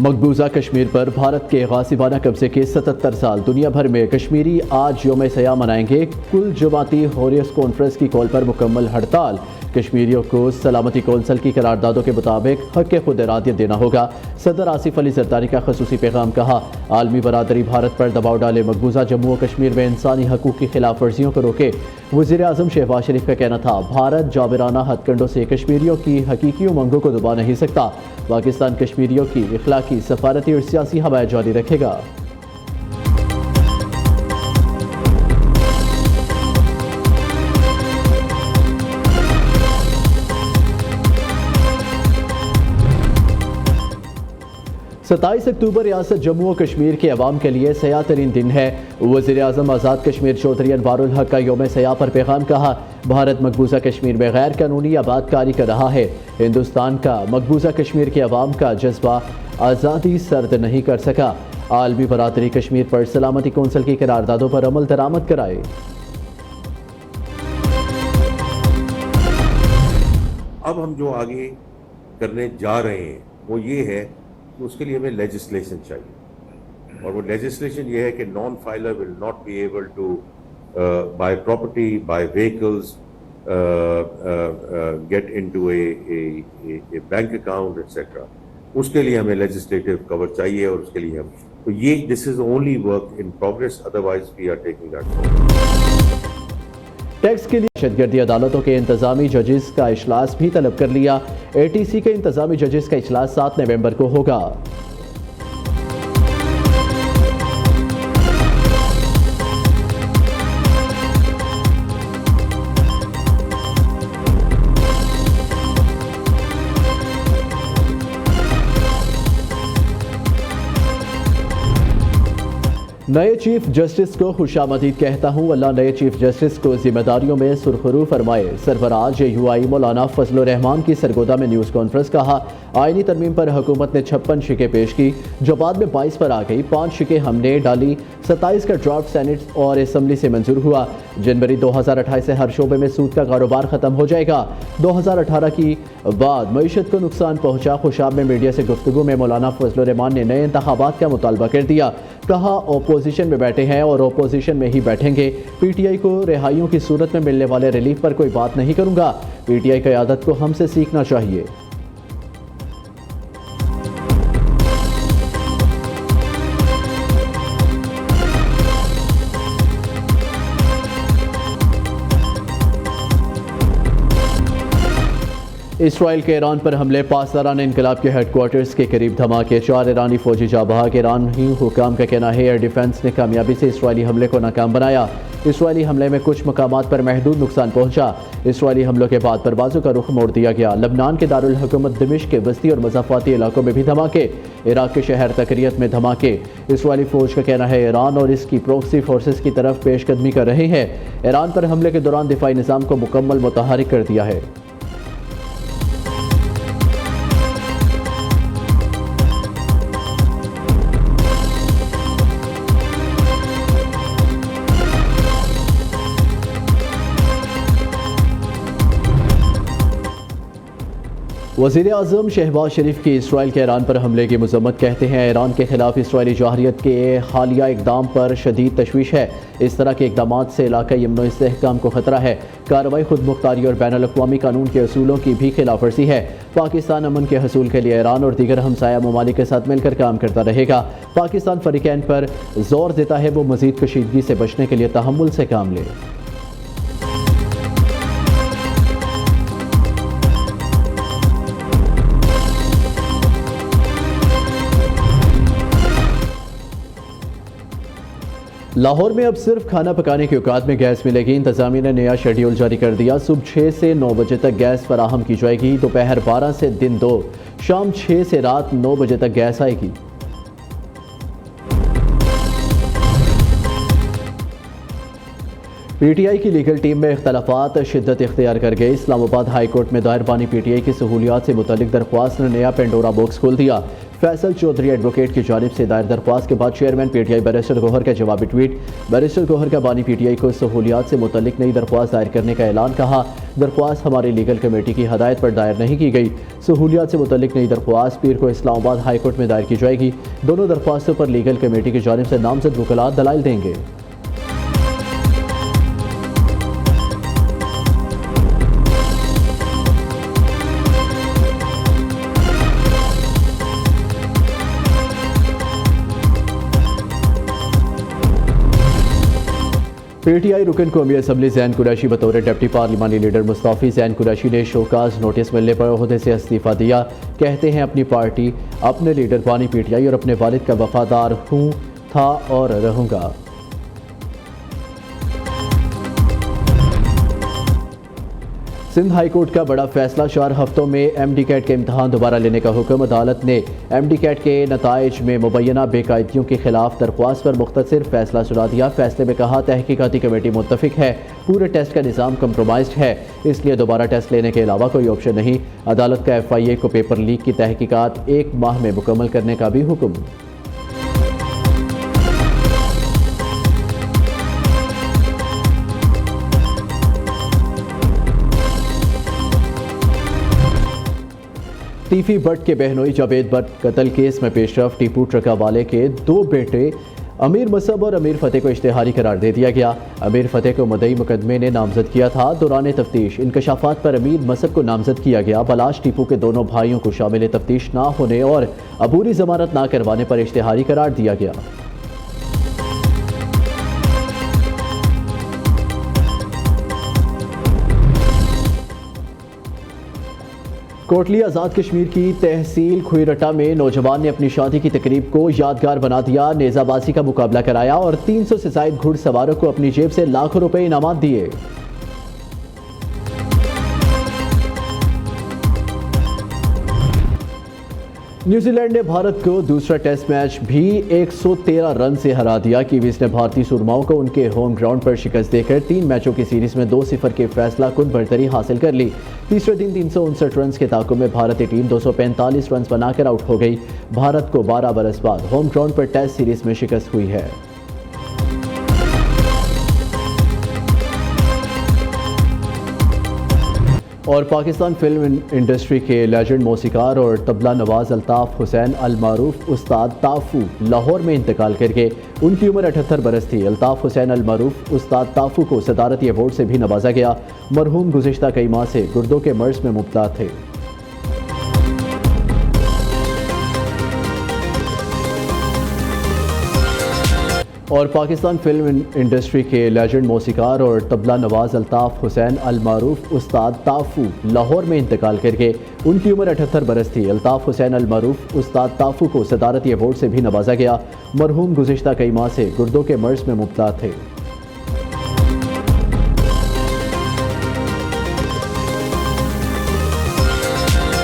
मकबूजा कश्मीर पर भारत के गासिबाना कब्जे के 77 साल। दुनिया भर में कश्मीरी आज यौम सयाह मनाएंगे। कुल जमाती हुर्रियत कॉन्फ्रेंस की कॉल पर मुकम्मल हड़ताल। कश्मीरियों को सलामती कौंसल की करारदादों के मुताबिक हक़ खुद इरादियत देना होगा। सदर आसिफ अली जरदारी का खसूसी पैगाम। कहा, आलमी बरादरी भारत पर दबाव डाले, मकबूजा जम्मू और कश्मीर में इंसानी हकूक़ की खिलाफ वर्जियों को रोके। वज़ीर आज़म शहबाज शरीफ का कहना था, भारत जाबिराना हथकंडों से कश्मीरियों की हकीकी उमंगों को दबा नहीं सकता। पाकिस्तान कश्मीरियों की इखलाकी, सफारती और सियासी हमायत जारी रखेगा। सत्ताईस अक्टूबर रियासत जम्मू और कश्मीर के अवाम के लिए सयाह तरीन दिन है। वज़ीर आज़म आज़ाद कश्मीर चौधरी अनवारुल हक का यौम सयाह पर पैगाम। कहा, भारत मकबूजा कश्मीर में गैर कानूनी आबादकारी कर रहा है। हिंदुस्तान का मकबूजा कश्मीर के अवाम का जज्बा आज़ादी सर्द नहीं कर सका। आलमी बरादरी कश्मीर पर सलामती कौंसल की करारदादों पर अमल दरामद कराए। अब हम जो आगे करने जा रहे हैं वो ये है, उसके लिए हमें लेजिस्लेशन चाहिए, और वो लेजिस्लेशन ये है कि non filer will not be able to buy property, buy vehicles, get into a bank account etcetera. उसके लिए हमें लेजिस्लेटिव कवर चाहिए, और उसके लिए हम तो ये this is only work in progress, otherwise we are taking that forward. Tax के लिए दहशतगर्दी अदालतों के इंतजामी जजेस का इजलास भी तलब कर लिया। ATC के इंतजामी जजेस का इजलास 7 नवंबर को होगा। नए चीफ जस्टिस को खुशामदीद कहता हूँ। अल्लाह नए चीफ जस्टिस को जिम्मेदारियों में सुरखरू फरमाए। सरबराज UI मौलाना फजलुर रहमान की सरगोदा में न्यूज़ कॉन्फ्रेंस। कहा, आईनी तरमीम पर हुकूमत ने 56 शिकें पेश की, जो बाद में 22 पर आ गई। 5 शिकें हमने डाली। 27 का ड्राफ्ट सेनेट और असम्बली से मंजूर हुआ। जनवरी 2028 से हर शोबे में सूद का कारोबार खत्म हो जाएगा। 2018 की बाद मईशत को नुकसान पहुंचा। खुशाब में मीडिया से गुफ्तगू में मौलाना फजलुर रहमान ने नए इंतखाबात का मुतालबा कर दिया। कहा, ओपोजिशन में बैठे हैं और ओपोजिशन में ही बैठेंगे। PTI को रिहाइयों की सूरत में मिलने वाले रिलीफ पर कोई बात नहीं करूंगा। PTI क़यादत को हमसे सीखना चाहिए। इसराइल के ईरान पर हमले, पासदारान इनकलाब के हेडक्वार्टर्स के करीब धमाके, 4 ईरानी फौजी जाँ बहक। ईरानी हुकाम का कहना है, एयर डिफेंस ने कामयाबी से इसराइली हमले को नाकाम बनाया। इसराइली हमले में कुछ मकामात पर महदूद नुकसान पहुंचा। इसराइली हमलों के बाद परवाज़ों का रुख मोड़ दिया गया। लबनान के दारुल हुकूमत दिमिश्क के बस्ती और मज़ाफ़ाती इलाकों में भी धमाके। इराक के शहर तकरियत में धमाके। इसराइली फ़ौज का कहना है, ईरान और इसकी प्रॉक्सी फोर्सेस की तरफ पेशकदमी कर रहे हैं। ईरान पर हमले के दौरान दिफाई निज़ाम को मुकम्मल मुतहरिक कर दिया है। वज़ीर आज़म शहबाज शरीफ की इसराइल के ईरान पर हमले की मज़म्मत। कहते हैं, ईरान के खिलाफ इसराइली जवाहरियत के हालिया इक़दाम पर शदीद तशवीश है। इस तरह के इक़दाम से इलाक़ाई अमन व इस्तेहकाम को ख़तरा है। कार्रवाई खुद मुख्तारी और बैनुल अक़वामी कानून के असूलों की भी खिलाफ वर्जी है। पाकिस्तान अमन के हसूल के लिए ईरान और दीगर हमसाया ममालिक के साथ मिलकर काम करता रहेगा। पाकिस्तान फ़रीक़ैन पर जोर देता है वो मज़ीद कशीदगी से बचने के लिए तहम्मुल से काम ले। लाहौर में अब सिर्फ खाना पकाने के औकात में गैस मिलेगी। इंतज़ामिया ने नया शेड्यूल जारी कर दिया। सुबह 6 से 9 बजे तक गैस फराहम की जाएगी। दोपहर 12 से दिन 2, शाम 6 से रात 9 बजे तक गैस आएगी। PTI की लीगल टीम में इख्तलाफात शिद्दत इख्तियार कर गए। इस्लामाबाद हाई कोर्ट में दायर बानी PTI की सहूलियात से मुतल्लिक दरख्वास्त ने नया पेंडोरा बॉक्स खोल दिया। फैसल चौधरी एडवोकेट की जानिब से दायर दरख्वास्त के बाद चेयरमैन पीटीआई बैरिस्टर गौहर का जवाबी ट्वीट। बैरिस्टर गौहर का बानी पीटीआई को सहूलियात से मुतल्लिक नई दरख्वास्त दायर करने का ऐलान। कहा, दरख्वास्त हमारी लीगल कमेटी की हदायत पर दायर नहीं की गई। सहूलियात से मुतल्लिक नई दरख्वास्त पीर को इस्लामाबाद हाई कोर्ट में दायर की जाएगी। दोनों दरख्वास्तों पर लीगल कमेटी की जानिब से नामजद वकला दलाइल देंगे। पीटीआई रुकन कौमी असम्बली जैन कुरैशी बतौर डिप्टी पार्लिमानी लीडर मुस्तफ़ी जैन कुरैशी ने शोकाज नोटिस मिलने पर ओहदे से इस्तीफ़ा दिया। कहते हैं, अपनी पार्टी, अपने लीडर बानी पीटीआई और अपने वालिद का वफादार हूँ, था और रहूँगा। सिंध हाई कोर्ट का बड़ा फैसला, 4 हफ्तों में एमडी कैट के इम्तहान दोबारा लेने का हुक्म। अदालत ने एमडी कैट के नताइज में मुबैना बेकायदगियों के खिलाफ दरख्वास्त पर मुख्तसर फैसला सुना दिया। फैसले में कहा, तहकीकाती कमेटी मुत्तफिक है, पूरे टेस्ट का निज़ाम कंप्रोमाइज्ड है, इसलिए दोबारा टेस्ट लेने के अलावा कोई ऑप्शन नहीं। अदालत का FIA को पेपर लीक की तहकीकात 1 माह में मुकम्मल करने का भी हुक्म। टीफी भट्ट के बहनोई जावेद भट्ट कत्ल केस में पेशरफ। टीपू ट्रका वाले के 2 बेटे अमीर मसब और अमीर फतेह को इश्तेहारी करार दे दिया गया। अमीर फतेह को मदई मुकदमे ने नामजद किया था। दौरान तफ्तीश इंकशाफात पर अमीर मसब को नामजद किया गया। बलाश टीपू के दोनों भाइयों को शामिल तफ्तीश ना होने और अबूरी जमानत ना करवाने पर इश्तेहारी करार दिया गया। कोटली आज़ाद कश्मीर की तहसील खुईरटा में नौजवान ने अपनी शादी की तकरीब को यादगार बना दिया। नेज़ाबाजी का मुकाबला कराया और 300 से ज़ायद घुड़सवारों को अपनी जेब से लाखों रुपए इनामात दिए। न्यूजीलैंड ने भारत को दूसरा टेस्ट मैच भी 113 रन से हरा दिया। कीवीज ने भारतीय सुरमाओं को उनके होम ग्राउंड पर शिकस्त देकर 3 मैचों की सीरीज में 2-0 के फैसला कुन बढ़तरी हासिल कर ली। तीसरे दिन 359 रन के ताक़ुब में भारतीय टीम 245 रन बनाकर आउट हो गई। भारत को 12 बरस बाद होम ग्राउंड पर टेस्ट सीरीज में शिकस्त हुई है। और पाकिस्तान फिल्म इंडस्ट्री के लेजेंड मौसीकार और तबला नवाज अल्ताफ़ हुसैन अल मारूफ उस्ताद ताफू लाहौर में इंतकाल करके उनकी उम्र 78 बरस थी। अल्ताफ़ हुसैन अल मारूफ उस्ताद ताफू को सदारती अवार्ड से भी नवाजा गया। मरहूम गुज़िश्ता कई माह से गुर्दों के मर्ज़ में मुब्तला थे। और पाकिस्तान फिल्म इंडस्ट्री के लेजेंड मौसीकार और तबला नवाज अल्ताफ़ हुसैन अल मारूफ उस्ताद ताफू लाहौर में इंतकाल करके उनकी उम्र 78 बरस थी। अल्ताफ़ हुसैन अल मारूफ उस्ताद ताफू को सदारती अवार्ड से भी नवाजा गया। मरहूम गुज़िश्ता कई माह से गुर्दों के मर्ज़ में मुब्तला थे।